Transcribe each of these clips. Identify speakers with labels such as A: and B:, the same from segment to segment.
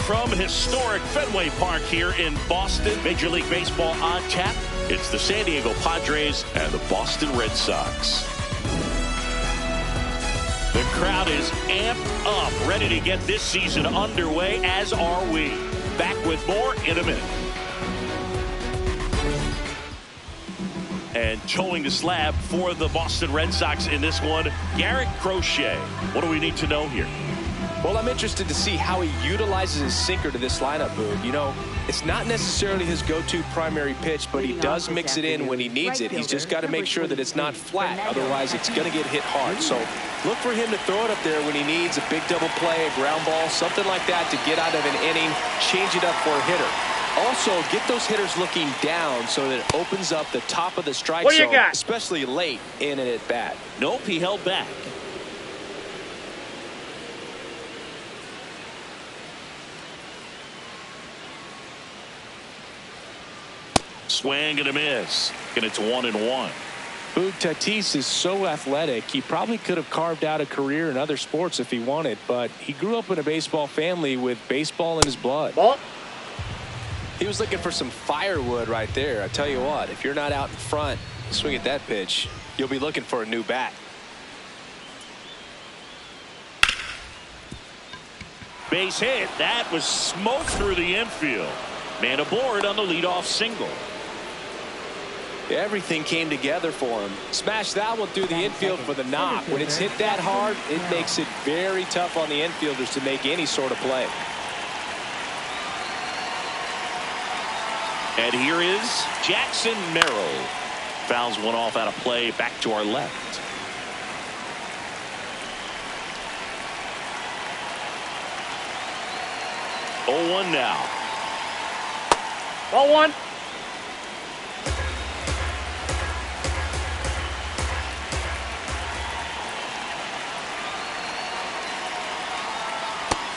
A: from historic Fenway Park here in Boston. Major League Baseball on tap. It's the San Diego Padres and the Boston Red Sox. The crowd is amped up, ready to get this season underway, as are we. Back with more in a minute. And towing the slab for the Boston Red Sox in this one, Garrett Crochet. What do we need to know here?
B: Well, I'm interested to see how he utilizes his sinker to this lineup, Boog. You know, it's not necessarily his go-to primary pitch, but he does mix it in when he needs it. He's just got to make sure that it's not flat. Otherwise, it's going to get hit hard. So look for him to throw it up there when he needs a big double play, a ground ball, something like that to get out of an inning, change it up for a hitter. Also, get those hitters looking down so that it opens up the top of the strike zone, especially late in an at-bat.
A: Nope, he held back. Swing and a miss. And it's 1-1.
B: Boog, Tatis is so athletic, he probably could have carved out a career in other sports if he wanted, but he grew up in a baseball family with baseball in his blood.
C: Ball.
B: He was looking for some firewood right there. I tell you what, if you're not out in front, swing at that pitch, you'll be looking for a new bat.
A: Base hit. That was smoked through the infield. Man aboard on the leadoff single.
B: Everything came together for him. Smashed that one through the infield for the knock. When it's hit that hard, it makes it very tough on the infielders to make any sort of play.
A: And here is Jackson Merrill. Fouls one off out of play, back to our left. Oh, 1 now.
C: Ball 1.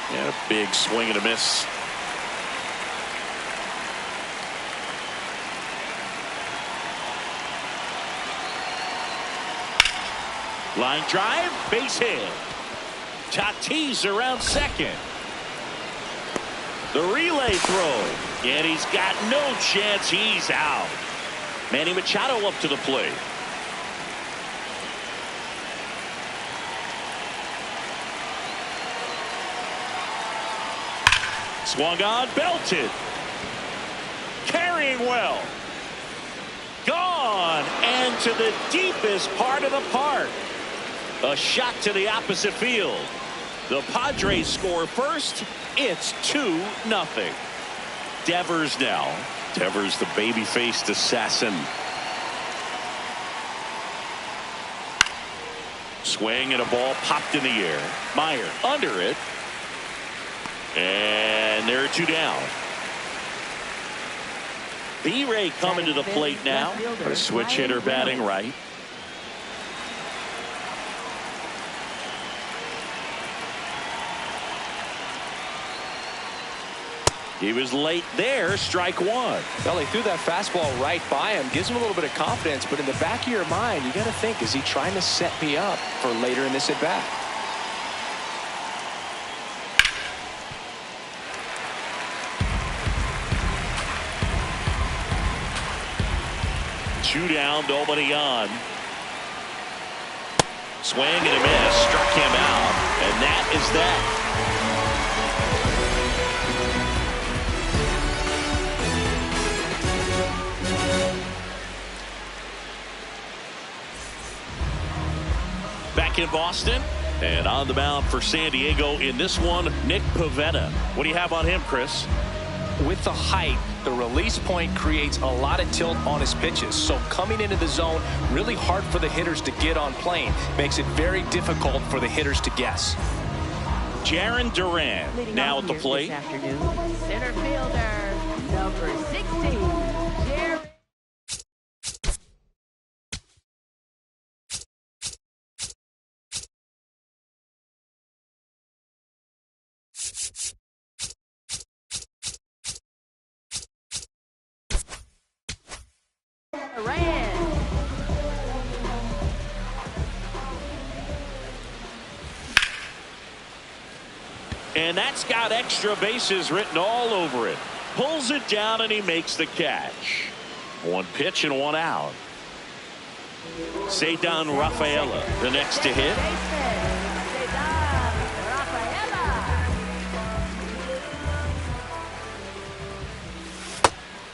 A: And a big swing and a miss. Line drive, base hit. Tatis around second. The relay throw. And he's got no chance. He's out. Manny Machado up to the plate. Swung on, belted. Carrying well. Gone. And to the deepest part of the park. A shot to the opposite field. The Padres score first. It's 2-0. Devers now. Devers, the baby-faced assassin. Swing and a ball popped in the air. Meyer under it. And there are 2 down. B-Ray coming to the plate now. A switch hitter batting right. He was late there, strike 1.
B: Well, he threw that fastball right by him, gives him a little bit of confidence, but in the back of your mind, you got to think, is he trying to set me up for later in this at bat?
A: Two down, nobody on. Swing and a miss, struck him out, and that is that. Back in Boston and on the mound for San Diego in this one, Nick Pivetta. What do you have on him, Chris?
B: With the height, the release point creates a lot of tilt on his pitches. So coming into the zone, really hard for the hitters to get on plane. Makes it very difficult for the hitters to guess.
A: Jarren Duran now at the plate.
D: Center fielder, number 16, Jarren.
A: And that's got extra bases written all over it. Pulls it down and he makes the catch. One pitch and one out. Cedar Rafaela, the next to hit.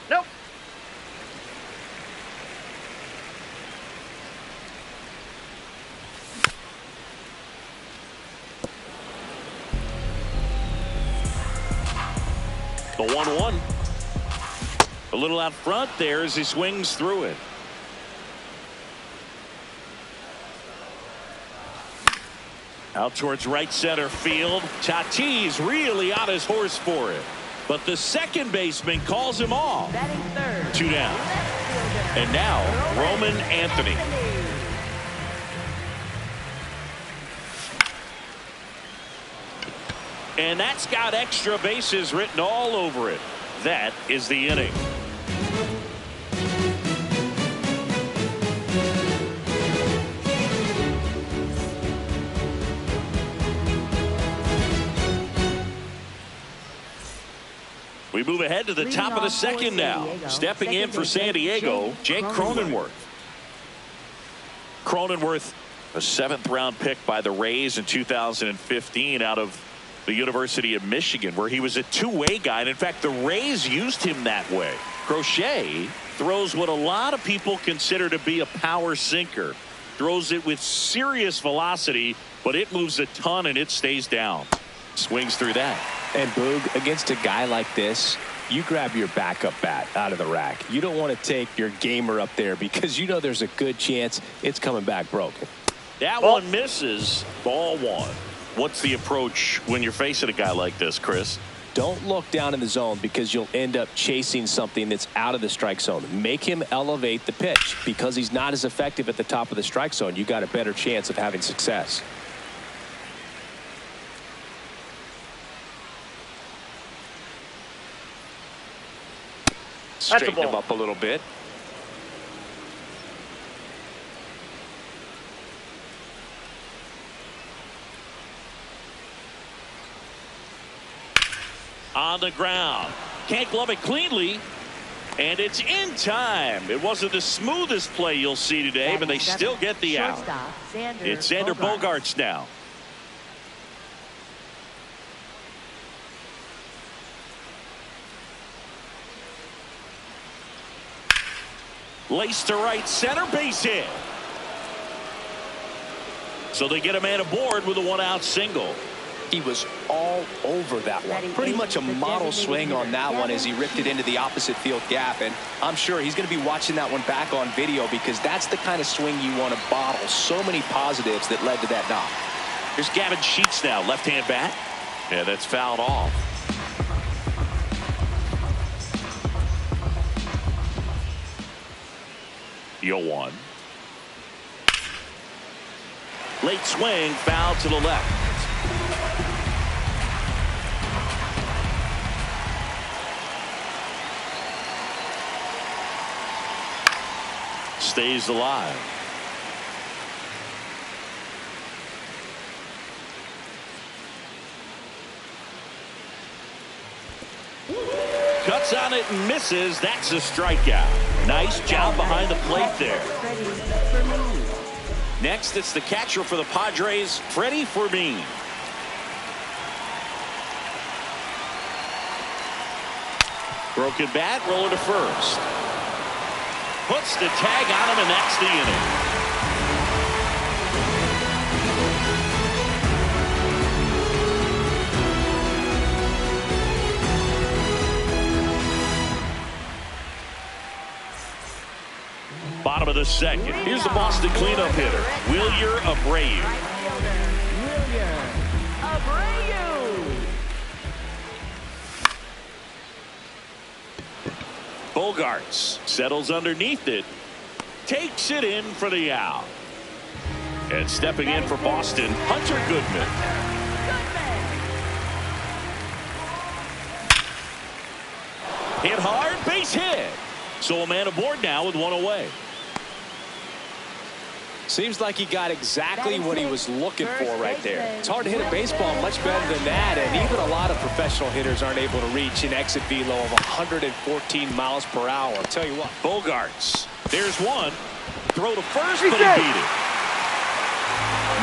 C: Nope.
A: The 1-1. A little out front there as he swings through it. Out towards right center field. Tatis really on his horse for it. But the second baseman calls him off. Two down. And now Roman Anthony. And that's got extra bases written all over it. That is the inning. We move ahead to the top of the second now. Stepping in for San Diego, Jake Cronenworth. Cronenworth, a 7th-round pick by the Rays in 2015 out of the University of Michigan, where he was a two-way guy. And in fact, the Rays used him that way. Crochet throws what a lot of people consider to be a power sinker. Throws it with serious velocity, but it moves a ton and it stays down. Swings through that.
B: And Boog, against a guy like this, you grab your backup bat out of the rack. You don't want to take your gamer up there because you know there's a good chance it's coming back broken.
A: That one misses. Ball 1. What's the approach when you're facing a guy like this, Chris?
B: Don't look down in the zone because you'll end up chasing something that's out of the strike zone. Make him elevate the pitch. Because he's not as effective at the top of the strike zone, you got a better chance of having success.
A: Straighten him up a little bit. On the ground. Can't glove it cleanly. And it's in time. It wasn't the smoothest play you'll see today, but they still get the out. It's Xander Bogaerts now. Lace to right center, base hit. So they get a man aboard with a 1-out single.
B: He was all over that one. Pretty much a model swing on that one as he ripped it into the opposite field gap. And I'm sure he's going to be watching that one back on video because that's the kind of swing you want to bottle. So many positives that led to that knock.
A: Here's Gavin Sheets now, left-hand bat. Yeah, that's fouled off. The 0-1. Late swing, foul to the left. Stays alive. Cuts on it and misses. That's a strikeout. Nice job behind the plate there. Next, it's the catcher for the Padres, Freddie Fermin. Broken bat, roller to first. Puts the tag on him, and that's the inning. Bottom of the second. Here's the Boston cleanup hitter, Wilyer Abreu. Bogaerts settles underneath it, takes it in for the out. And stepping in for Boston, Hunter Goodman. Hit hard, base hit. So a man aboard now with one away.
B: Seems like he got exactly what he was looking for right there. It's hard to hit a baseball much better than that, and even a lot of professional hitters aren't able to reach an exit velo of 114 miles per hour. I'll tell you what.
A: Bogarts. There's one. Throw to first, but he beat it.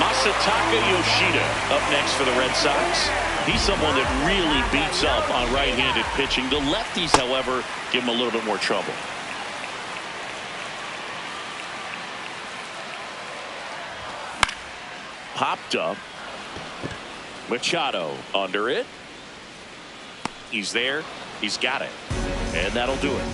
A: Masataka Yoshida up next for the Red Sox. He's someone that really beats up on right-handed pitching. The lefties, however, give him a little bit more trouble. Popped up. Machado under it. He's there. He's got it. And that'll do it.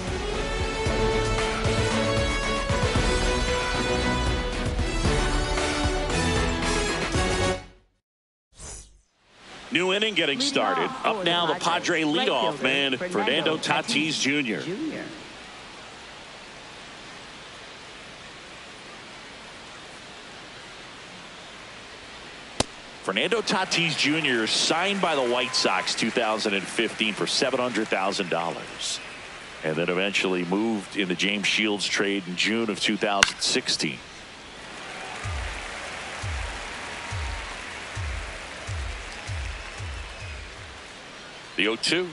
A: New inning getting started. Up now the Padre leadoff man, Fernando Tatis Jr. Fernando Tatis Jr. signed by the White Sox 2015 for $700,000 and then eventually moved in the James Shields trade in June of 2016. The 0-2.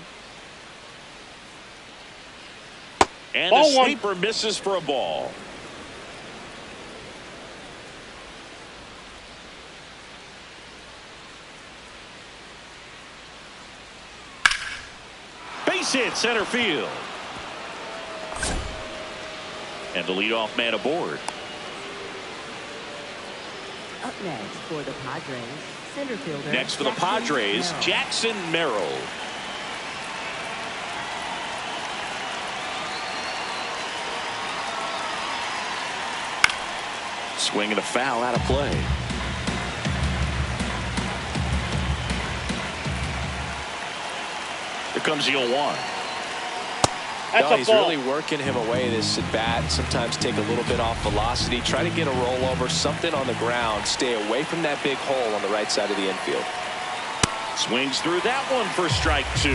A: And the sweeper misses for a ball. Base hit center field. And the leadoff man aboard.
D: Up next for the Padres, center fielder.
A: Next for the Padres, Jackson Merrill. Swing and a foul out of play. Here comes the 0-1.
B: He's really working him away this at bat. Sometimes take a little bit off velocity. Try to get a rollover, something on the ground. Stay away from that big hole on the right side of the infield.
A: Swings through that one for strike 2.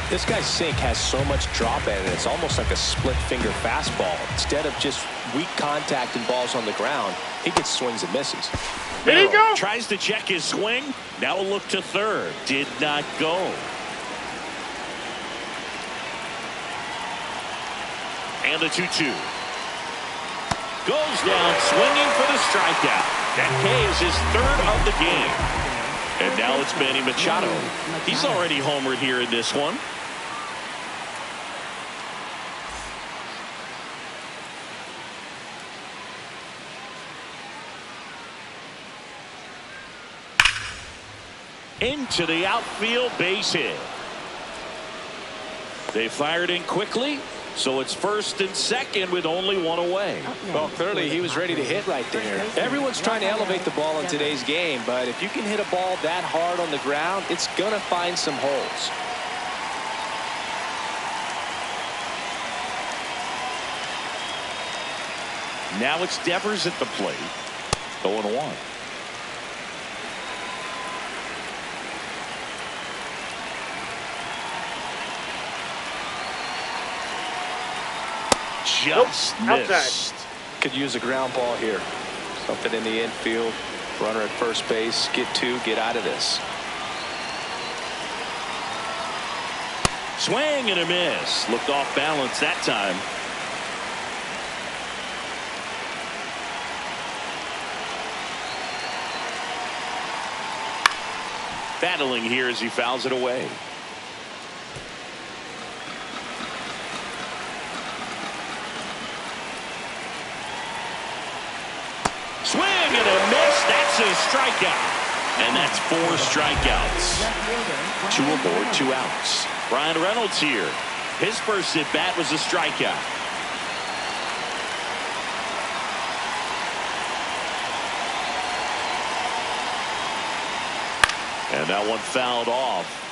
B: This guy's sink has so much drop in it. It's almost like a split finger fastball. Instead of just weak contact and balls on the ground, he gets swings and misses.
A: There you go. Tries to check his swing. Now a look to third. Did not go. And the 2-2. Goes down swinging for the strikeout. That K is his third of the game. And now it's Manny Machado. He's already homered here in this one. Into the outfield, base hit. They fired in quickly. So it's first and second with only one away.
B: Well, clearly he was ready to hit right there. Everyone's trying to elevate the ball in today's game, but if you can hit a ball that hard on the ground, it's going to find some holes.
A: Now it's Devers at the plate. 0-1. Just missed.
B: Could use a ground ball here. Something in the infield. Runner at first base. Get 2. Get out of this.
A: Swing and a miss. Looked off balance that time. Battling here as he fouls it away. Swing and a miss. That's a strikeout. And that's 4 strikeouts. 2 aboard, 2 outs. Ryan Reynolds here. His first at bat was a strikeout. And that one fouled off.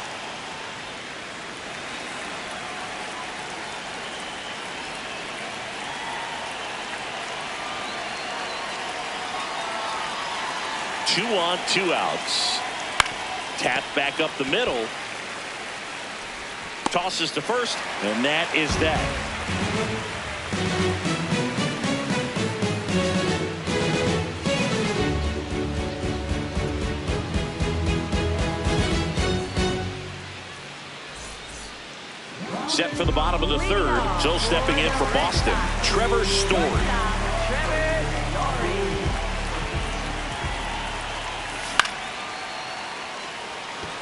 A: Two on, 2 outs. Tap back up the middle. Tosses to first, and that is that. set for the bottom of the third. So stepping in for Boston, Trevor Story.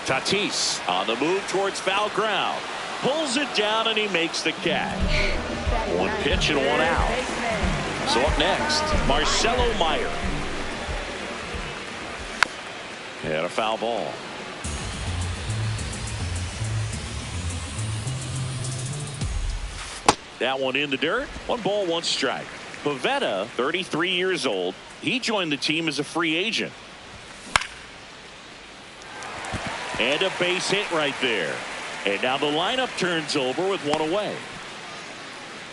A: Tatis on the move towards foul ground. Pulls it down and he makes the catch. One pitch and one out. So up next, Marcelo Meyer. And a foul ball. That one in the dirt. 1 ball, 1 strike. Pivetta, 33 years old. He joined the team as a free agent. And a base hit right there. And now the lineup turns over with 1 away.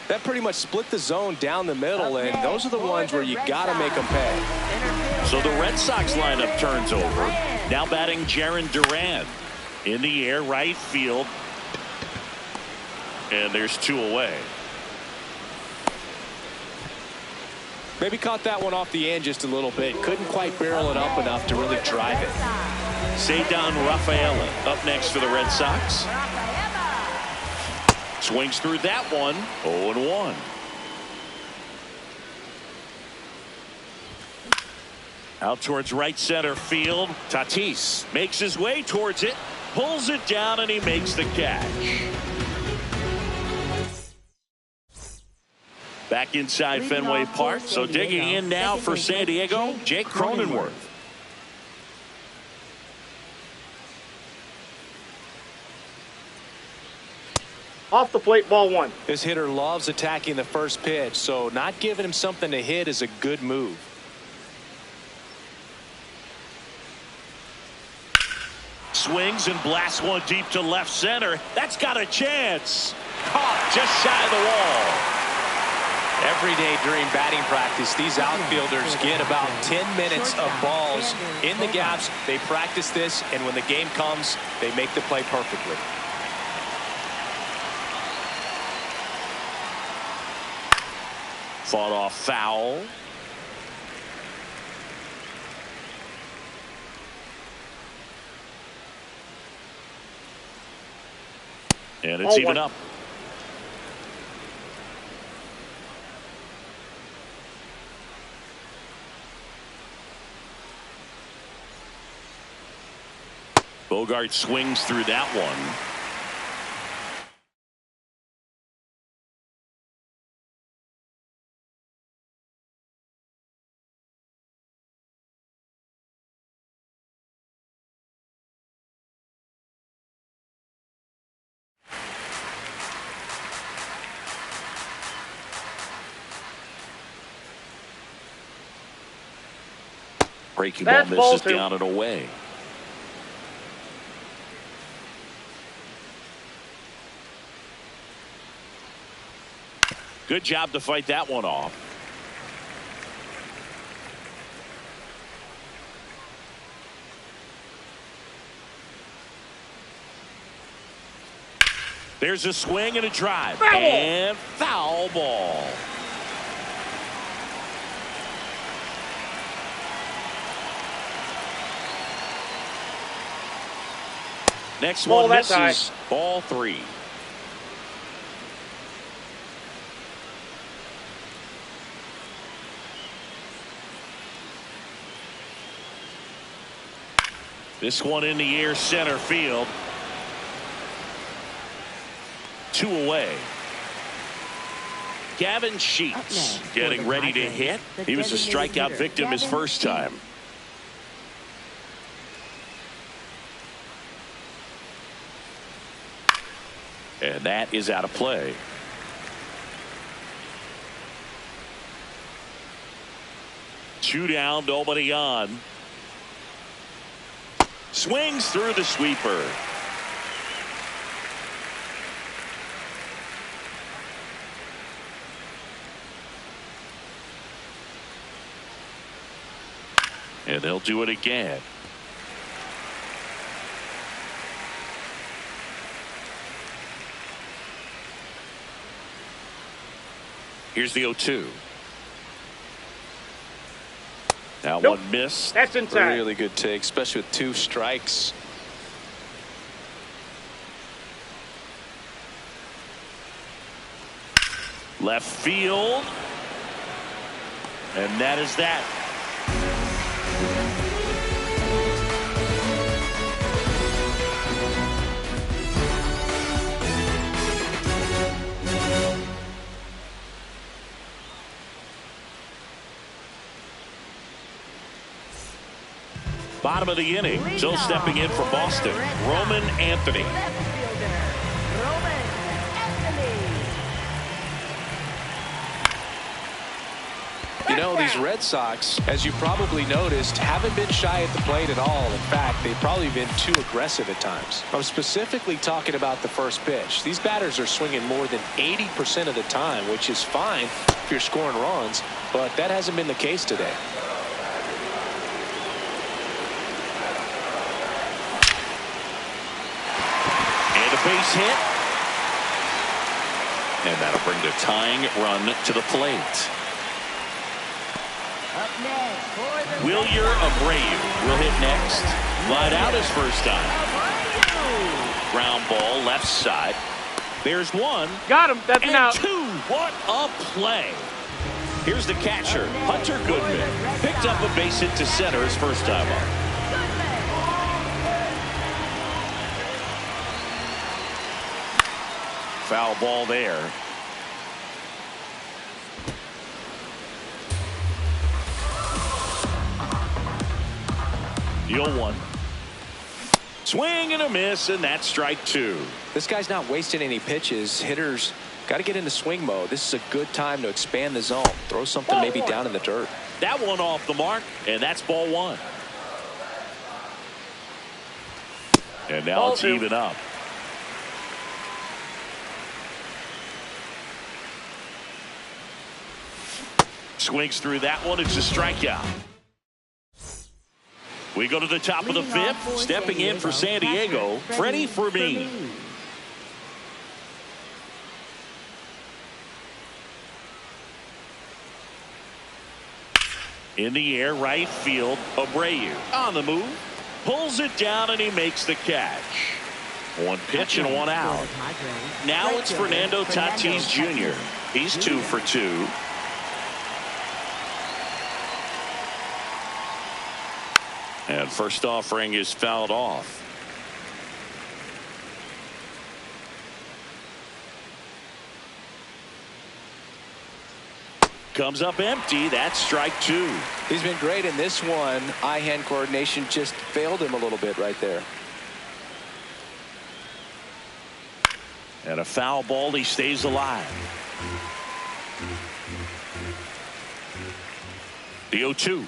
B: That pretty much split the zone down the middle, and those are the ones where you got to make them pay.
A: So the Red Sox lineup turns over. Now batting Jarren Duran. In the air, right field. And there's 2 away.
B: Maybe caught that one off the end just a little bit. Couldn't quite barrel it up enough to really drive it.
A: Cedar Rafaela up next for the Red Sox. Swings through that one. 0-1. Out towards right center field. Tatis makes his way towards it. Pulls it down and he makes the catch. Back inside Fenway Park. So digging in now for San Diego, Jake Cronenworth.
C: Off the plate, ball 1.
B: This hitter loves attacking the first pitch, so not giving him something to hit is a good move.
A: Swings and blasts one deep to left center. That's got a chance. Caught just shy of the wall.
B: Every day during batting practice, these outfielders get about 10 minutes of balls in the gaps. They practice this, and when the game comes, they make the play perfectly.
A: Fought off foul. And it's even up. Bogart swings through that one. Breaking ball misses down and away. Good job to fight that one off. There's a swing and a drive. Foul. And foul ball. Next one misses. Ball 3. This one in the air center field. 2 away. Gavin Sheets getting ready to hit. He was a strikeout victim his first time. And that is out of play. Two down, nobody on. Swings through the sweeper. And they'll do it again. Here's the 0-2. Now one miss.
C: That's inside.
B: Really good take, especially with 2 strikes.
A: Left field. And that is that. Bottom of the inning. Still stepping in for Boston, Roman Anthony.
B: You know, these Red Sox, as you probably noticed, haven't been shy at the plate at all. In fact, they've probably been too aggressive at times. I'm specifically talking about the first pitch. These batters are swinging more than 80% of the time, which is fine if you're scoring runs, but that hasn't been the case today.
A: Base hit. And that'll bring the tying run to the plate.
D: Up next for the
A: Wilyer Abreu will hit next. Light out his first time. Ground ball left side. There's one.
C: Got him. That's an out.
A: Two. What a play. Here's the catcher, Hunter Goodman. Picked up a base hit to center his first time up. Foul ball there. The 0-1. Swing and a miss, and that's strike two.
B: This guy's not wasting any pitches. Hitters got to get into swing mode. This is a good time to expand the zone. Throw something maybe down in the dirt.
A: That one off the mark, and that's ball one. And now it's even up. Swings through that one. It's a strikeout. We go to the top of the fifth. Stepping in for San Diego, Freddie Fermin. In the air, right field, Abreu on the move. Pulls it down, and he makes the catch. One pitch and one out. Now it's Fernando Tatis Jr. He's 2 for 2. And first offering is fouled off. Comes up empty. That's strike two.
B: He's been great in this one. Eye-hand coordination just failed him a little bit right there.
A: And a foul ball. He stays alive. The 0-2.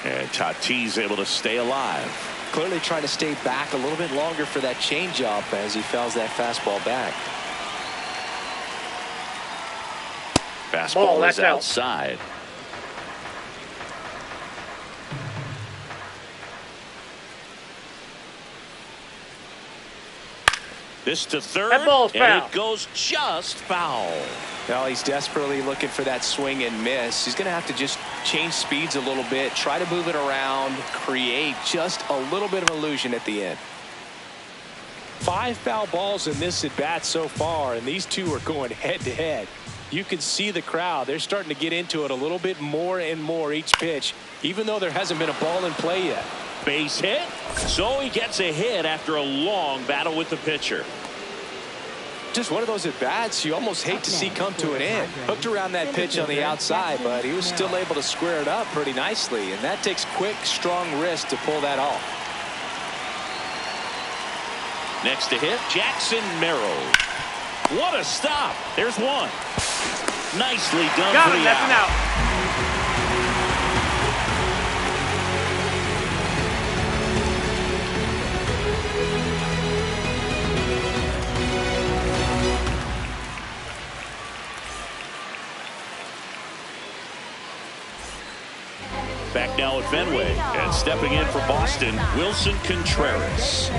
A: And Tatis able to stay alive.
B: Clearly trying to stay back a little bit longer for that changeup as he fouls that fastball back.
A: Fastball is outside. This to third,
C: that ball's foul.
A: And it goes just foul.
B: Now he's desperately looking for that swing and miss. He's going to have to just change speeds a little bit, try to move it around, create just a little bit of illusion at the end.
E: 5 foul balls in this at bat so far, and these two are going head to head. You can see the crowd. They're starting to get into it a little bit more and more each pitch, even though there hasn't been a ball in play yet.
A: Base hit. So he gets a hit after a long battle with the pitcher.
B: Just one of those at bats you almost hate to see come to an end. Hooked around that pitch on the outside, but he was still able to square it up pretty nicely, and that takes quick, strong wrist to pull that off.
A: Next to hit, Jackson Merrill. What a stop. There's one. Nicely done.
C: Got
A: for
C: him.
A: the
C: That's an
A: out.
C: out.
A: Back now at Fenway, and stepping in for Boston, Wilson Contreras.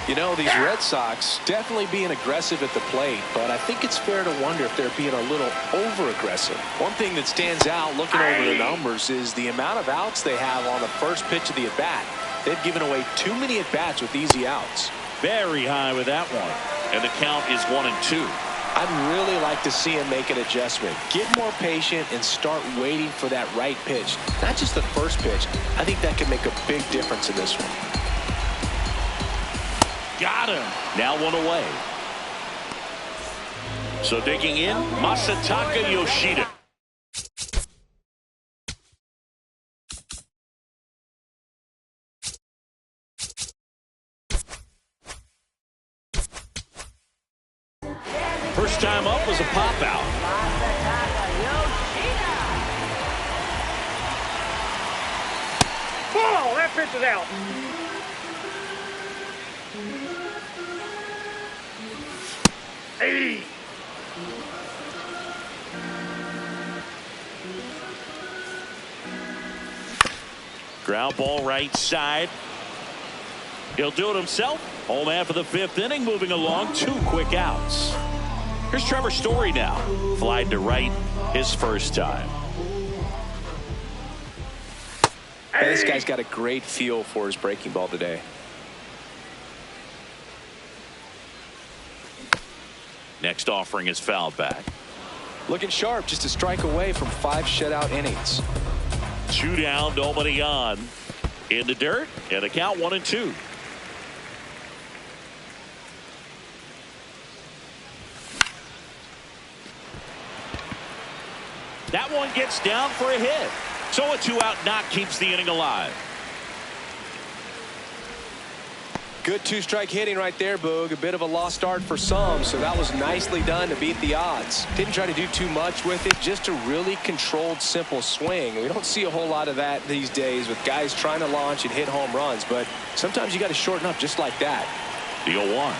B: You know, these Red Sox definitely being aggressive at the plate, but I think it's fair to wonder if they're being a little over-aggressive. One thing that stands out looking over the numbers is the amount of outs they have on the first pitch of the at-bat. They've given away too many at-bats with easy outs.
A: Very high with that one. And the count is 1-2.
B: I'd really like to see him make an adjustment. Get more patient and start waiting for that right pitch. Not just the first pitch. I think that could make a big difference in this one.
A: Got him. Now one away. So digging in, Masataka Yoshida. First time up was a pop out.
C: Ball! That pitch is out. Hey!
A: Ground ball right side. He'll do it himself. Home half of the fifth inning, moving along, 2 quick outs. Here's Trevor Story now. Flied to right his first time.
B: Hey, this guy's got a great feel for his breaking ball today.
A: Next offering is fouled back.
B: Looking sharp, just a strike away from 5 shutout innings.
A: 2 down, nobody on. In the dirt, and a count 1-2. That one gets down for a hit. So a 2-out knock keeps the inning alive.
B: Good 2-strike hitting right there, Boog. A bit of a lost start for some, so that was nicely done to beat the odds. Didn't try to do too much with it, just a really controlled, simple swing. We don't see a whole lot of that these days with guys trying to launch and hit home runs, but sometimes you got to shorten up just like that.
A: The 0-1.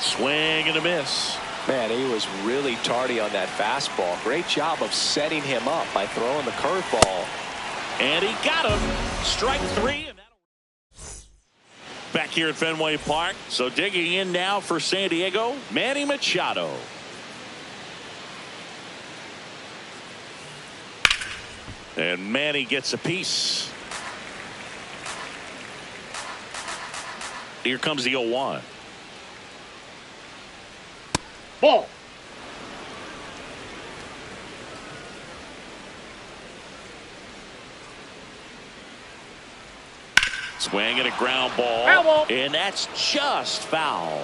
A: Swing and a miss.
B: Man, he was really tardy on that fastball. Great job of setting him up by throwing the curveball.
A: And he got him. Strike 3. And back here at Fenway Park. So digging in now for San Diego, Manny Machado. And Manny gets a piece. Here comes the 0-1.
C: Ball!
A: Swing and a ground ball.
C: Foul ball.
A: And that's just foul.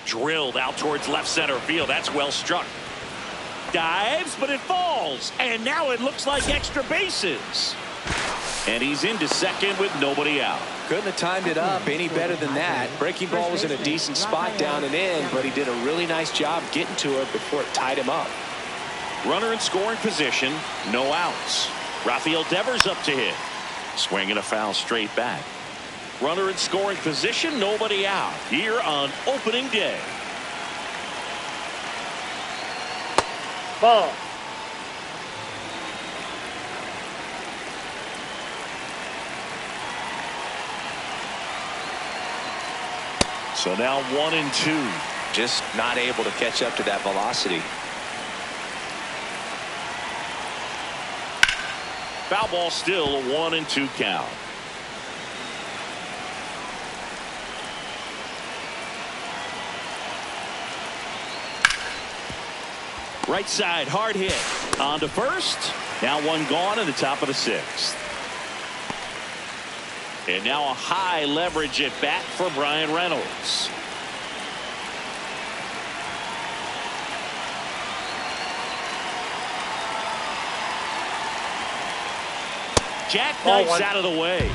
A: Drilled out towards left center field. That's well struck. Dives, but it falls. And now it looks like extra bases. And he's into second with nobody out.
B: Couldn't have timed it up any better than that. Breaking ball was in a decent spot down and in, but he did a really nice job getting to it before it tied him up.
A: Runner in scoring position, no outs. Rafael Devers up to hit. Swing and a foul straight back. Runner in scoring position, nobody out here on opening day.
C: Ball!
A: So now 1-2.
B: Just not able to catch up to that velocity.
A: Foul ball, still a 1-2 count. Right side, hard hit. On to first. Now one gone in the top of the 6th. And now a high leverage at bat for Brian Reynolds. Jackknifes out of the way.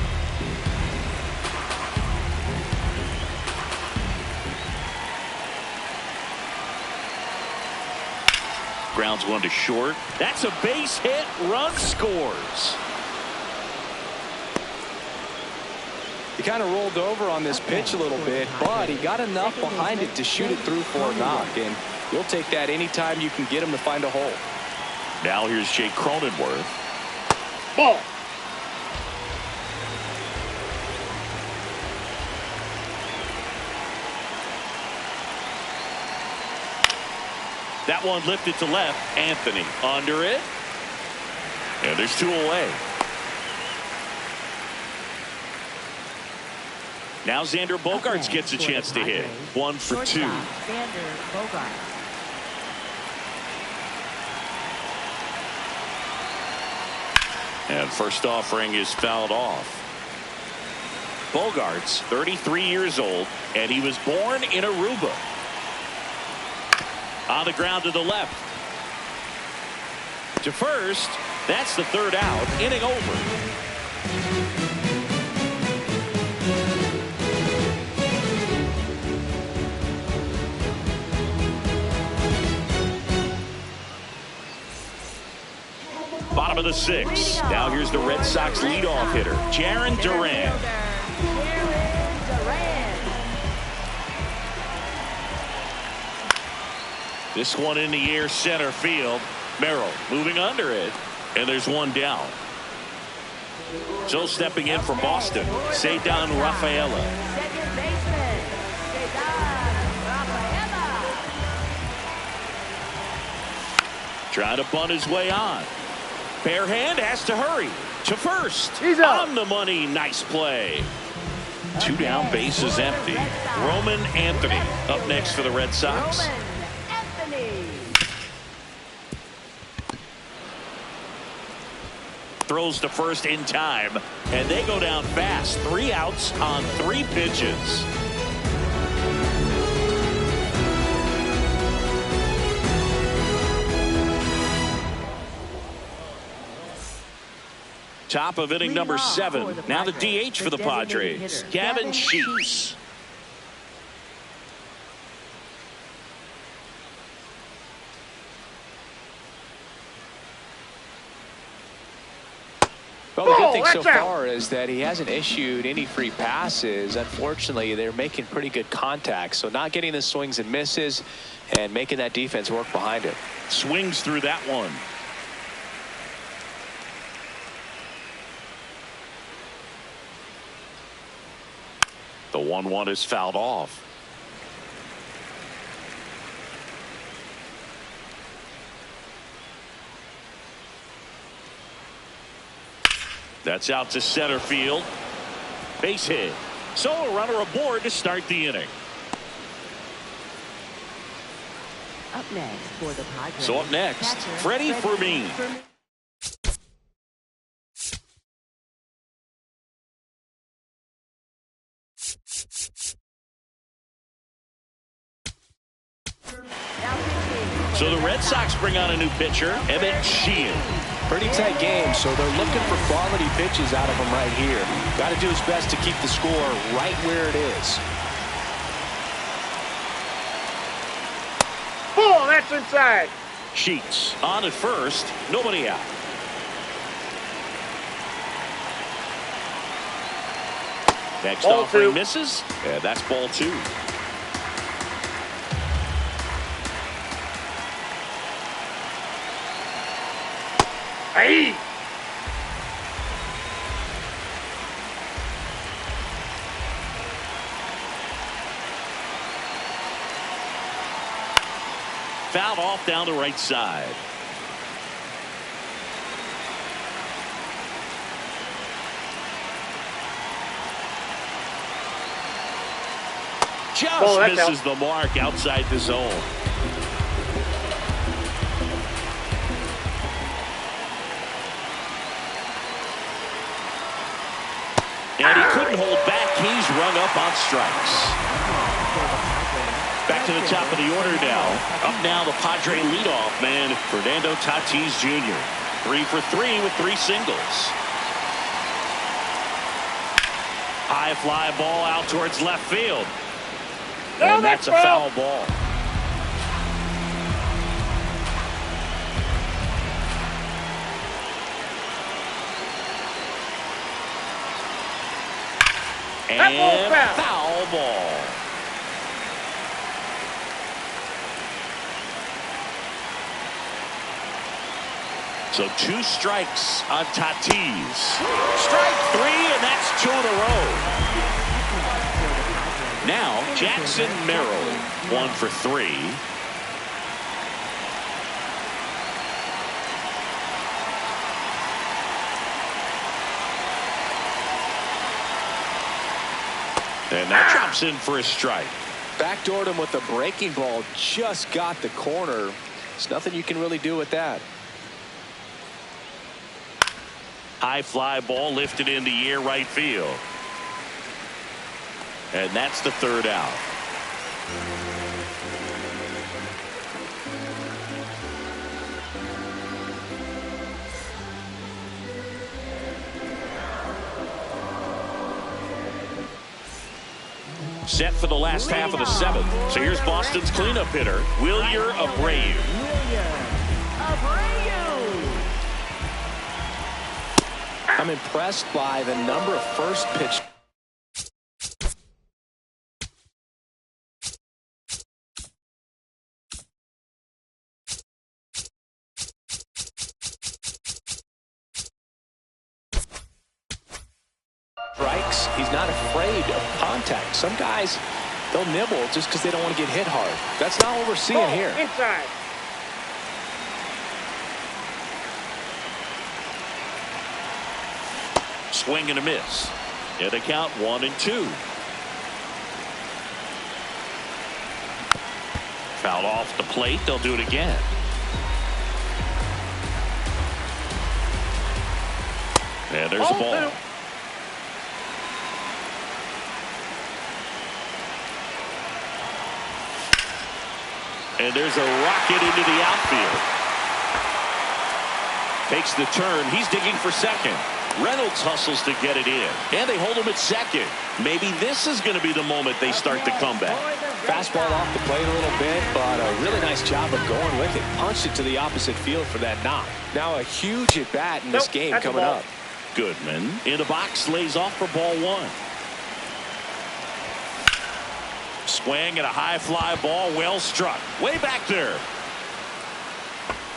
A: Grounds one to short. That's a base hit. Run scores.
B: He kind of rolled over on this pitch a little bit, but he got enough behind it to shoot it through for a knock, and you'll take that anytime you can get him to find a hole.
A: Now here's Jake Cronenworth.
C: Ball.
A: That one lifted to left. Anthony under it. And there's 2 away. Now Xander Bogaerts gets a chance to hit. 1 for 2.
D: Xander Bogaerts.
A: And first offering is fouled off. Bogaerts, 33 years old, and he was born in Aruba. On the ground to the left. To first. That's the 3rd out. Inning over. Bottom of the 6th. Now here's the Red Sox leadoff hitter, Jarren Duran. This one in the air, center field. Merrill moving under it, and there's 1 down. So stepping in from Boston, Ceddanne Rafaela.
D: Second baseman, Ceddanne Rafaela.
A: Trying to bunt his way on. Bare hand has to hurry to first.
C: He's up.
A: On the money. Nice play. 2 down, bases empty. Roman Anthony up next for the Red Sox.
D: Roman Anthony.
A: Throws to first in time, and they go down fast. 3 outs on 3 pitches. Top of inning number 7. Now the DH for the Padres, Gavin Sheets.
B: Well, the good thing so far is that he hasn't issued any free passes. Unfortunately, they're making pretty good contact, so not getting the swings and misses and making that defense work behind it.
A: Swings through that one. The 1-1 is fouled off. That's out to center field. Base hit. So a runner aboard to start the inning.
D: Up next for the Padres.
A: So up next, Freddie Fermin. So the Red Sox bring on a new pitcher, Emmett Sheehan.
B: Pretty tight game, so they're looking for quality pitches out of him right here. Got to do his best to keep the score right where it is.
C: Ball, that's inside.
A: Sheets on at first, nobody out. Next
C: Ball
A: offering
C: 2.
A: misses, and that's ball 2.
C: Hey.
A: Fouled off down the right side. Just misses the mark outside the zone. And he couldn't hold back. He's rung up on strikes. Back to the top of the order now. Up now the Padre leadoff man, Fernando Tatis Jr. 3 for 3 with 3 singles. High fly ball out towards left field. And that's a foul ball. And foul ball. So 2 strikes on Tatis. Strike 3, and that's 2 in a row. Now Jackson Merrill, 1 for 3. And that drops in for a strike.
B: Backdoored him with the breaking ball. Just got the corner. There's nothing you can really do with that.
A: High fly ball lifted in the air right field. And that's the 3rd out. Set for the last half of the 7th. So here's Boston's cleanup hitter, Wilyer Abreu.
B: I'm impressed by the number of first pitch. Strikes. He's not afraid of contact. Some guys, they'll nibble just because they don't want to get hit hard. That's not what we're seeing here.
C: Inside.
A: Swing and a miss. Yeah, they count 1 and 2. Foul off the plate. They'll do it again. And there's the ball. And there's a rocket into the outfield. Takes the turn. He's digging for second. Reynolds hustles to get it in. And they hold him at second. Maybe this is going to be the moment they start the comeback.
B: Fastball off the plate a little bit, but a really nice job of going with it. Punched it to the opposite field for that knock. Now a huge at bat in this game coming up.
A: Goodman in the box lays off for ball 1. Swing and a high fly ball, well struck. Way back there.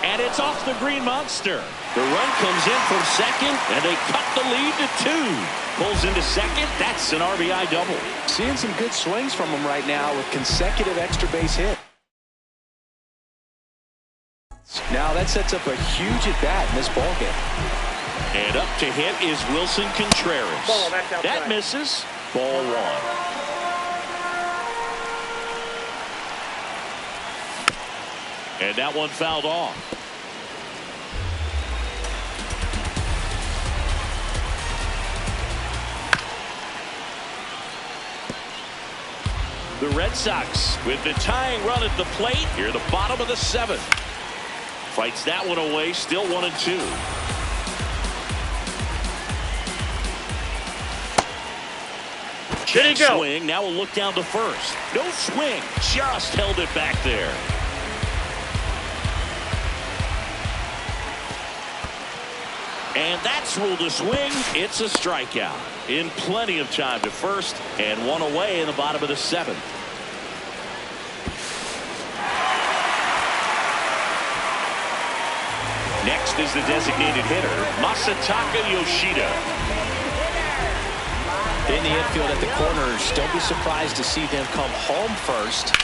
A: And it's off the Green Monster. The run comes in from second, and they cut the lead to 2. Pulls into second. That's an RBI double.
B: Seeing some good swings from him right now with consecutive extra base hits. Now that sets up a huge at bat in this ballgame.
A: And up to hit is Wilson Contreras.
C: Ball, that's outside.
A: That misses. Ball 1. And that one fouled off. The Red Sox with the tying run at the plate here at the bottom of the 7th. Fights that one away, still 1 and 2.
C: There you go.
A: Swing. Now we'll look down to first. No swing. Just held it back there. And that's ruled a swing. It's a strikeout. In plenty of time to first, and 1 away in the bottom of the 7th. Next is the designated hitter, Masataka Yoshida.
B: In the infield at the corners, don't be surprised to see them come home first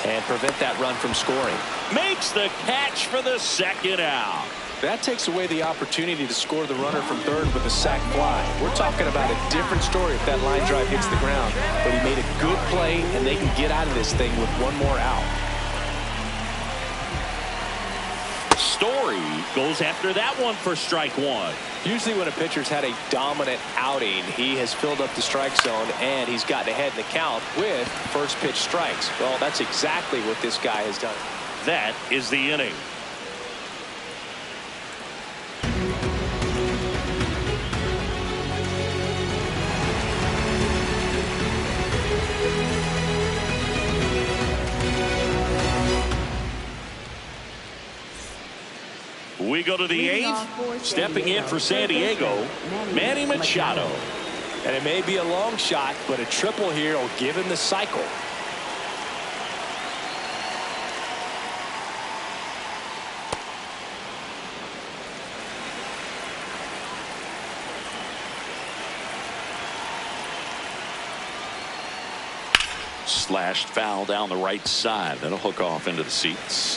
B: and prevent that run from scoring.
A: Makes the catch for the 2nd out.
B: That takes away the opportunity to score the runner from third with a sac fly. We're talking about a different story if that line drive hits the ground. But he made a good play, and they can get out of this thing with 1 more out.
A: Story goes after that one for strike 1.
B: Usually when a pitcher's had a dominant outing, he has filled up the strike zone, and he's gotten ahead in the count with first pitch strikes. Well, that's exactly what this guy has done.
A: That is the inning. We go to the 8th. Stepping in for San Diego, Manny Machado.
B: And it may be a long shot, but a triple here will give him the cycle.
A: Slashed foul down the right side. That'll hook off into the seats.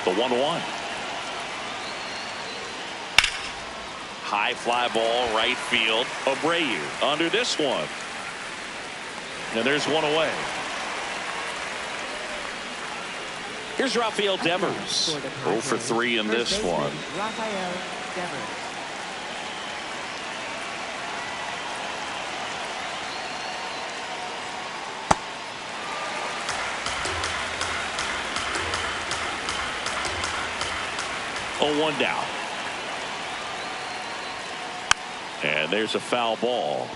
A: The 1-1. High fly ball right field. Abreu under this one. And there's one away. Here's Rafael Devers. 0 for 3 in this one.
D: Rafael Devers.
A: Oh, 1 down. And there's a foul ball.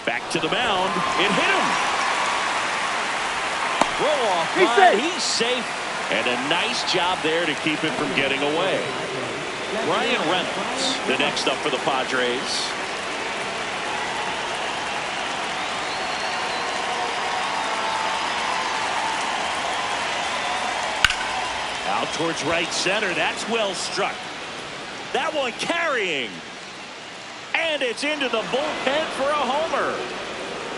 A: Back to the mound. It hit him. Throw off line. He's safe. And a nice job there to keep it from getting away. Ryan Reynolds, the next up for the Padres. Out towards right center. That's well struck. That one carrying. And it's into the bullpen for a homer.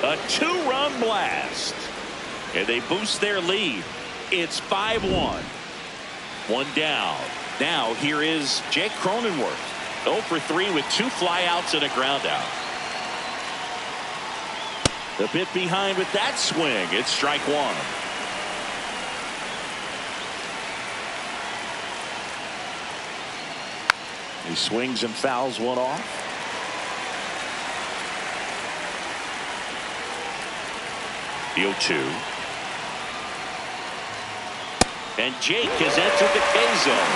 A: A 2-run blast. And they boost their lead. It's 5-1. 1 down. Now here is Jake Cronenworth. 0 for 3 with 2 flyouts and a ground out. The bit behind with that swing. It's strike 1. He swings and fouls one off. The 0-2. And Jake has entered the K zone.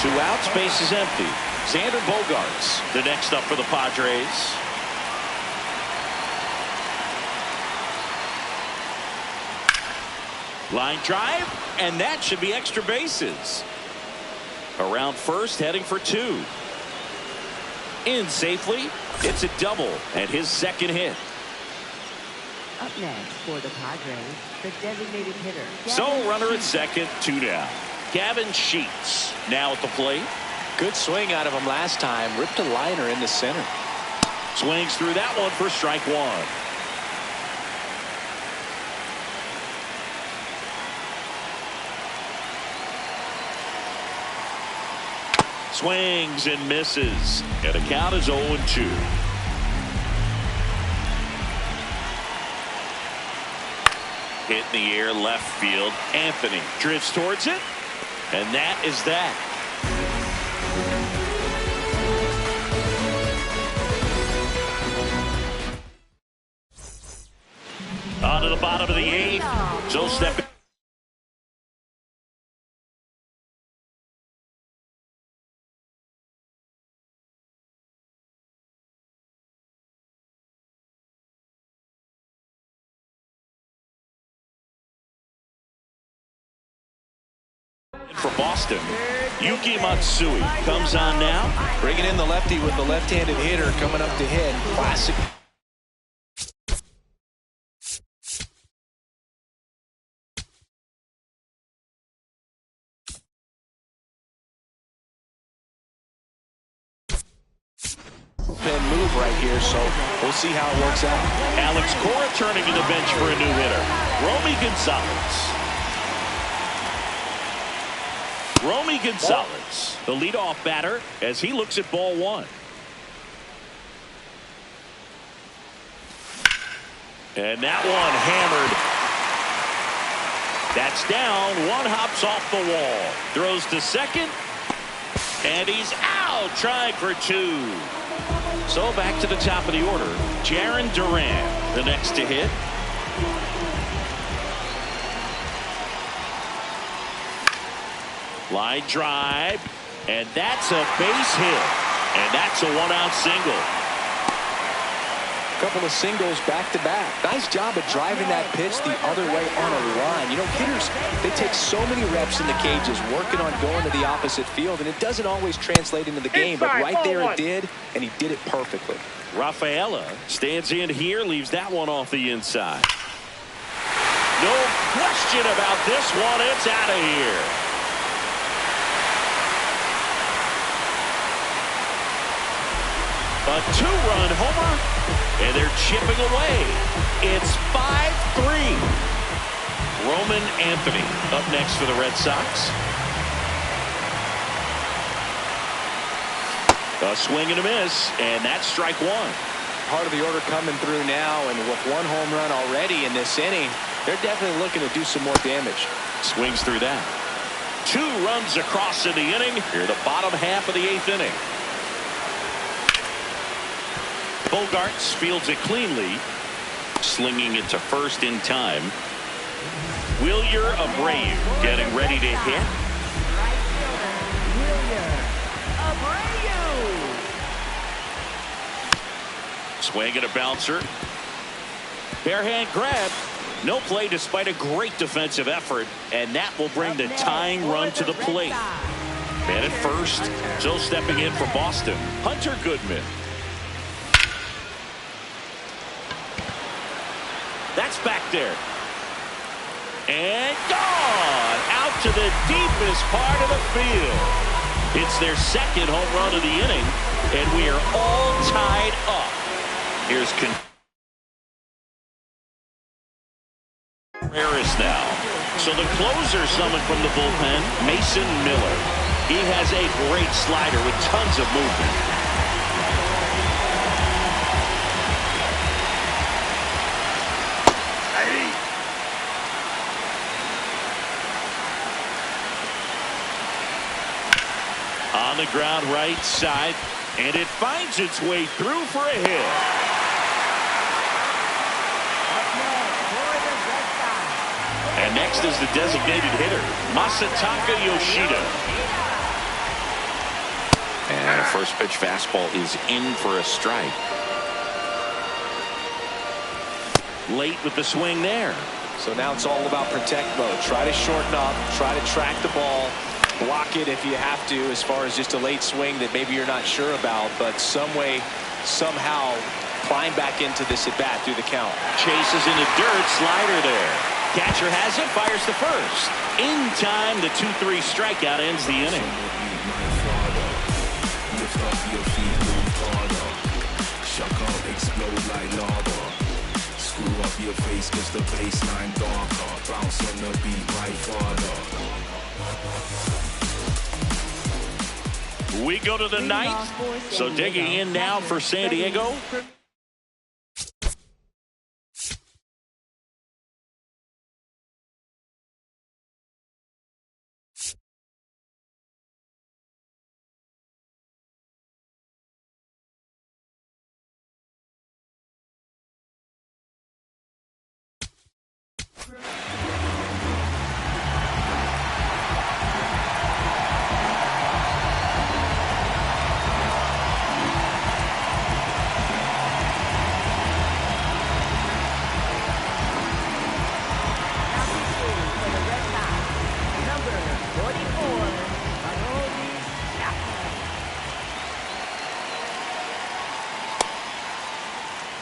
A: 2 outs, base is empty. Xander Bogaerts, the next up for the Padres. Line drive, and that should be extra bases. Around first, heading for 2. In safely. It's a double and his second hit.
D: Up next for the Padres, the designated hitter.
A: So runner at second, 2 down. Gavin Sheets now at the plate.
B: Good swing out of him last time. Ripped a liner in the center.
A: Swings through that one for strike 1. Swings and misses. And the count is 0-2. Hit in the air left field. Anthony drifts towards it. And that is that. On to the bottom of the 8th. So stepping. For Boston, Yuki Matsui comes on now.
B: Bringing in the lefty with the left-handed hitter coming up to hit. Classic. Pen move right here, so we'll see how it works out.
A: Alex Cora turning to the bench for a new hitter. Romy Gonzalez. Romy Gonzalez, the leadoff batter, as he looks at ball 1. And that one hammered. That's down. One hops off the wall. Throws to second. And he's out, trying for 2. So back to the top of the order. Jarren Duran, the next to hit. Line drive, and that's a base hit, and that's a 1-out single.
B: A couple of singles back to back. Nice job of driving that pitch the other way on a line. You know, hitters, they take so many reps in the cages working on going to the opposite field, and it doesn't always translate into the game, but right there it did, and he did it perfectly.
A: Rafaela stands in here, leaves that one off the inside. No question about this one. It's out of here. A two-run homer, and they're chipping away. It's 5-3. Roman Anthony up next for the Red Sox. A swing and a miss, and that's strike one.
B: Part of the order coming through now, and with one home run already in this inning, they're definitely looking to do some more damage.
A: Swings through that. 2 runs across in the inning. Here, the bottom half of the 8th inning. Bogarts fields it cleanly, slinging it to first in time. Wilyer Abreu getting ready to hit.
D: Right fielder, Wilyer Abreu.
A: Swing and a bouncer. Bare hand grab. No play despite a great defensive effort, and that will bring the tying run to the plate. Man at first, still stepping in for Boston, Hunter Goodman. That's back there. And gone out to the deepest part of the field. It's their second home run of the inning, and we are all tied up. Here's Contreras now. So the closer summoned from the bullpen, Mason Miller. He has a great slider with tons of movement. On the ground right side, and it finds its way through for a hit. And next is the designated hitter, Masataka Yoshida. And a first pitch fastball is in for a strike. Late with the swing there.
B: So now it's all about protect mode. Try to shorten up, try to track the ball, block it if you have to, as far as just a late swing that maybe you're not sure about, but some way, somehow climb back into this at bat through the count.
A: Chases in the dirt, slider there. Catcher has it, fires to first. In time, the 2-3 strikeout ends the inning.
F: Screw up your face, cause the baseline darker. Bounce on the beat right farther.
A: We go to the 9th. So digging in now for San Diego.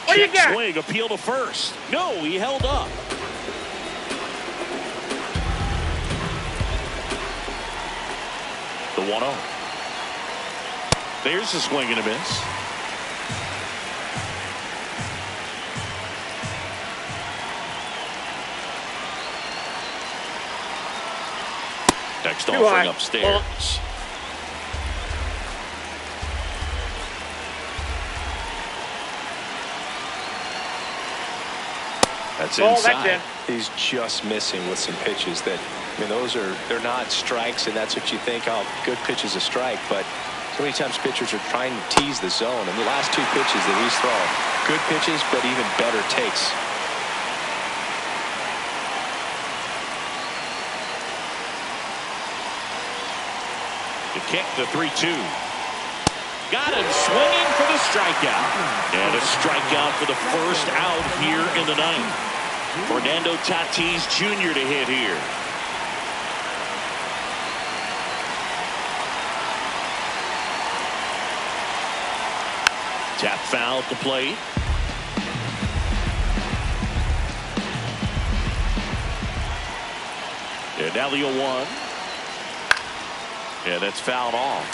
C: What do you got?
A: Swing, appeal to first. No, he held up. The 1-0. There's a swing and a miss. Next offering upstairs. That's inside.
B: He's just missing with some pitches that, I mean, they're not strikes, and that's what you think, oh, good pitch is a strike, but so many times pitchers are trying to tease the zone, and the last 2 pitches that he's thrown, good pitches, but even better takes.
A: The kick, the 3-2. Got him swinging for the strikeout. And a strikeout for the first out here in the 9th. Fernando Tatis Jr. to hit here. Tap foul at the plate. Now the 0-1. Yeah, that's fouled off.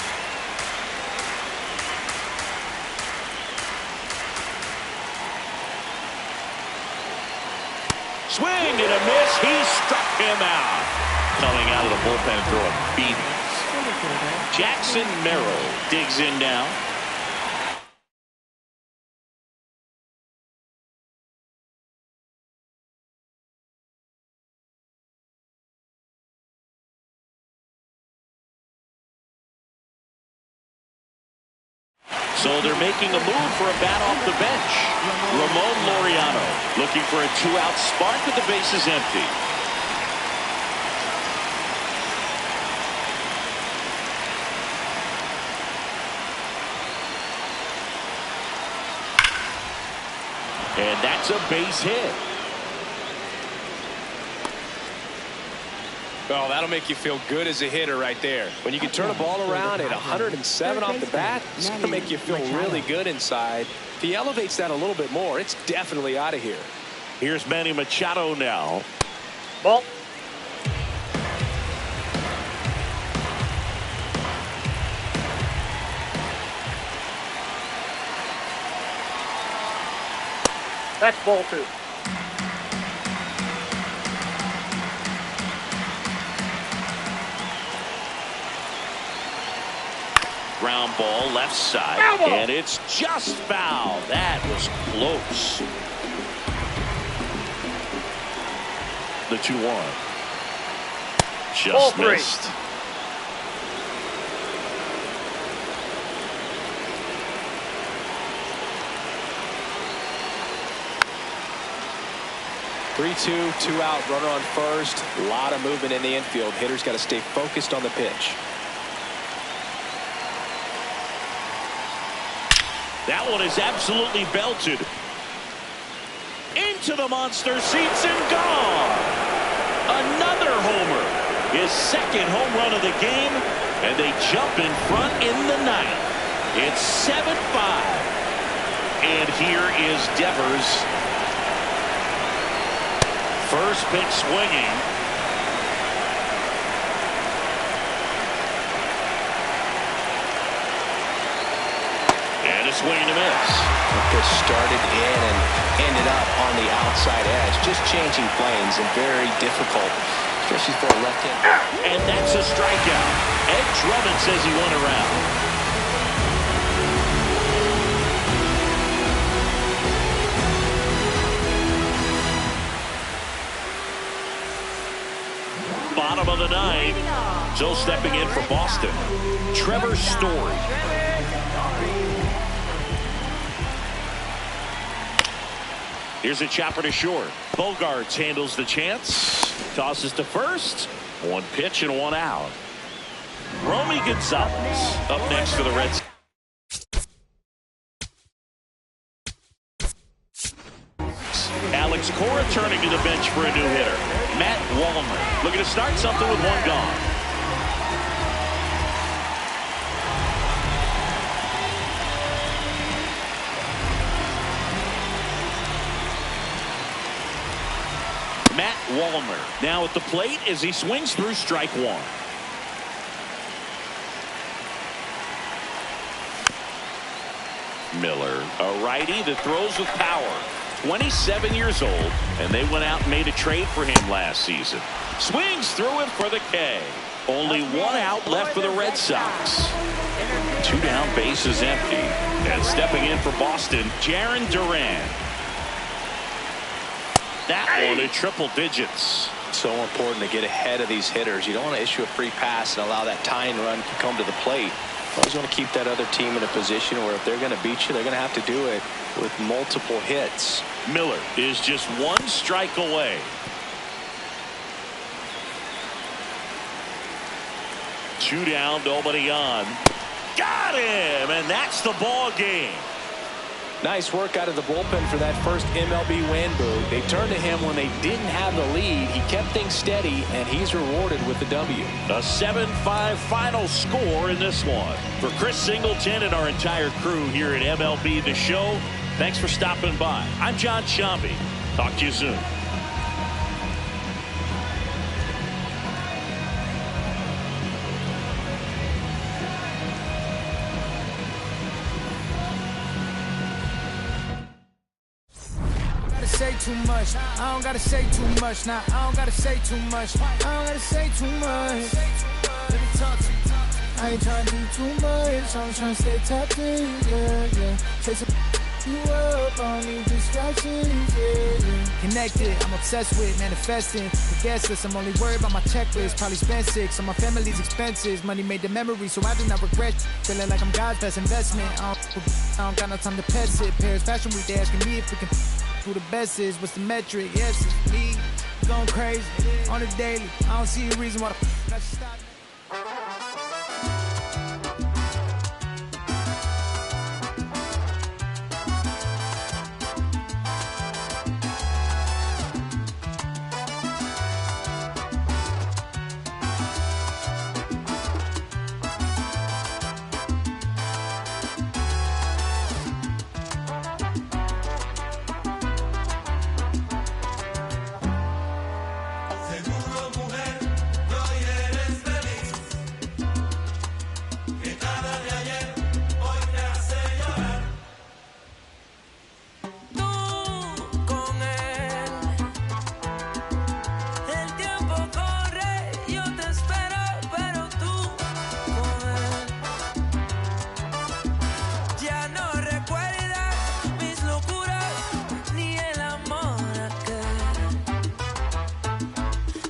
A: Swing and a miss. He struck him out. Coming out of the bullpen throwing beatings. Jackson Merrill digs in now. So they're making a move for a bat off the bench. Ramon Laureano looking for a 2-out spark with the bases empty. And that's a base hit.
B: Well, that'll make you feel good as a hitter right there. When you can turn a ball around at 107 off the bat, it's going to make you feel really good inside. If he elevates that a little bit more, it's definitely out of here.
A: Here's Manny Machado now.
C: Ball. That's ball 2.
A: Ground ball left side. And it's just foul. That was close. The 2-1. Just missed.
B: Three-two, 2-out, runner on first. A lot of movement in the infield. Hitters got to stay focused on the pitch.
A: That one is absolutely belted. Into the monster seats and gone. Another homer. His second home run of the game. And they jump in front in the ninth. It's 7-5. And here is Devers. First pitch swinging. And a swing and a miss.
B: This started in and ended up on the outside edge. Just changing planes and very difficult, especially for a left-hander.
A: And that's a strikeout. Ed Drummond says he won a round. Bottom of the ninth. Still stepping in for Boston. Trevor Story. Here's a chopper to short. Bogarts handles the chance. Tosses to first. One pitch and 1 out. Romy Gonzalez up next for the Red Sox. Alex Cora turning to the bench for a new hitter. Matt Wallner looking to start something with 1 gone. Matt Wallner now at the plate as he swings through strike 1. Miller, a righty that throws with power. 27 years old, and they went out and made a trade for him last season. Swings through it for the K. Only 1 out left for the Red Sox. 2 down, bases empty. And stepping in for Boston, Jarren Duran. That one at triple digits.
B: So important to get ahead of these hitters. You don't want to issue a free pass and allow that tying run to come to the plate. You always want to keep that other team in a position where if they're going to beat you, they're going to have to do it with multiple hits.
A: Miller is just 1 strike away. Two down, nobody on. Got him, and that's the ball game.
B: Nice work out of the bullpen for that first MLB win, Boo. They turned to him when they didn't have the lead. He kept things steady, and he's rewarded with the W.
A: A 7-5 final score in this one. For Chris Singleton and our entire crew here at MLB The Show, thanks for stopping by. I'm John Sciambi. Talk to you soon.
G: too much. I don't gotta say too much. Nah, I don't gotta say too much. I don't gotta say too much. Let me talk to you. I ain't trying to do too much. I'm trying to stay tapped in, yeah. Chase you up, I don't need distractions, yeah. Connected, I'm obsessed with manifesting. The guest list, I'm only worried about my checklist. Probably spent 6 on my family's expenses. Money made the memory, so I do not regret. Feeling like I'm God's best investment. I don't got no time to pet it. Paris Fashion Week, they asking me if we can who the best is. What's the metric? Yes, it's me. Going crazy on a daily. I don't see a reason why I should stop.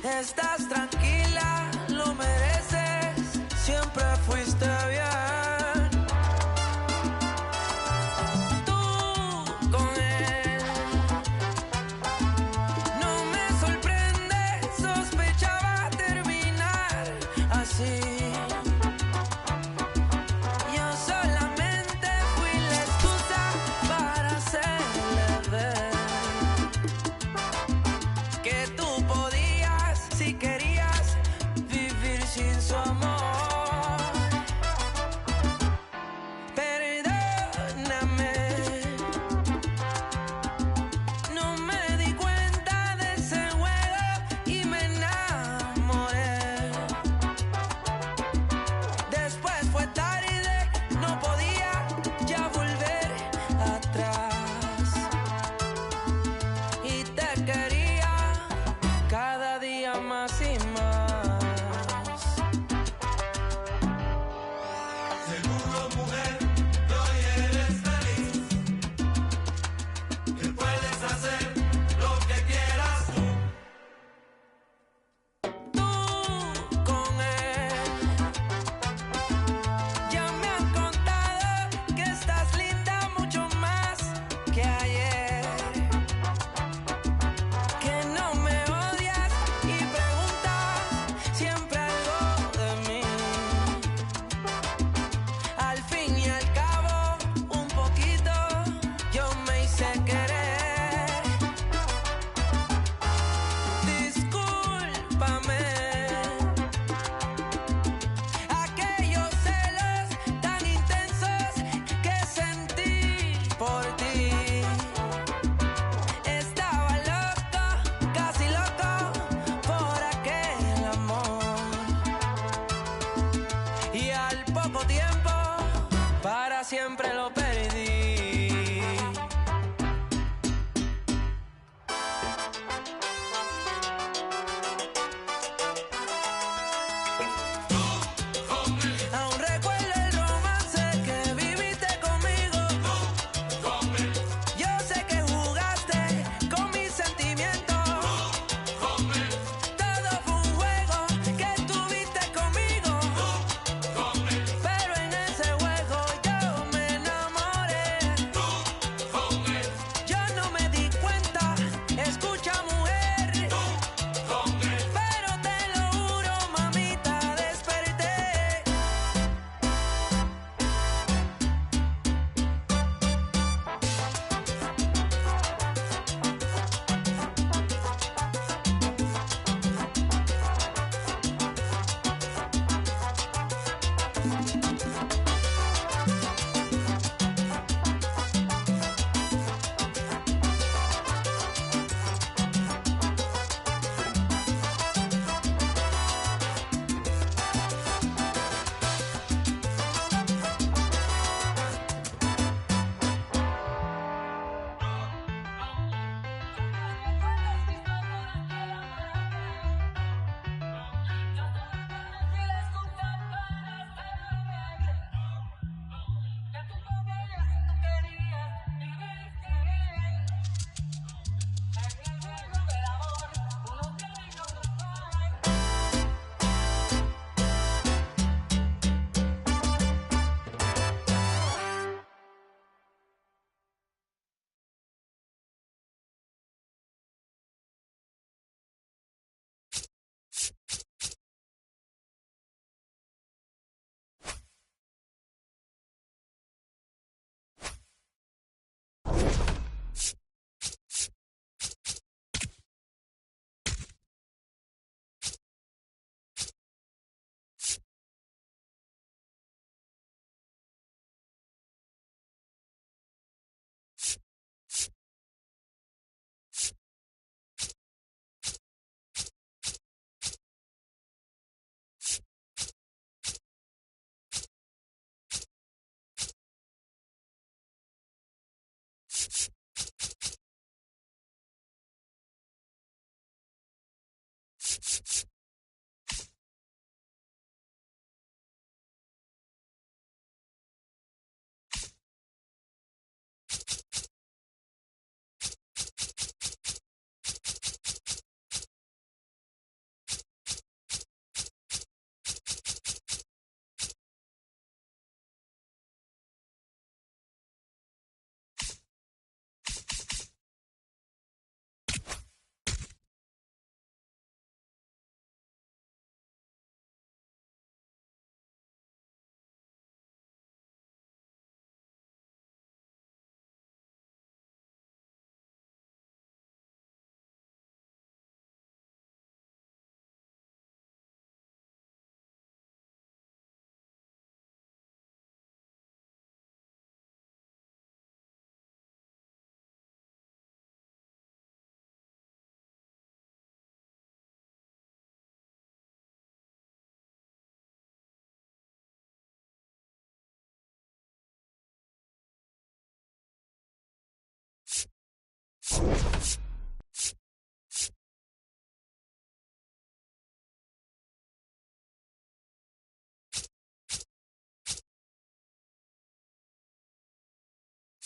H: Estás tranquila, lo mereces, siempre fuiste bien. Tú con él, no me sorprende, sospechaba terminar así. Yo solamente fui la excusa para hacerle ver que tú podías, si querías, vivir sin su amor. Perdóname, no me di cuenta de ese juego y me enamoré. Después fue tarde, no podía ya volver atrás. Y te quería cada día más y más.
F: Seguro, mujer, que hoy eres feliz, que puedes hacer lo que quieras tú.
H: Tú con él, ya me han contado que estás linda mucho más que ayer, que no me odias y preguntas siempre algo de mí. Al fin y al cabo, un poquito yo me hice querer. Discúlpame aquellos celos tan intensos que sentí por ti. Estaba loco, casi loco por aquel amor. Y al poco tiempo, para siempre lo perdí. Aún recuerdo el romance que viviste conmigo. Yo sé que jugaste con mis sentimientos. Todo fue un juego que tuviste conmigo. Pero en ese juego yo me enamoré.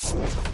F: Bye.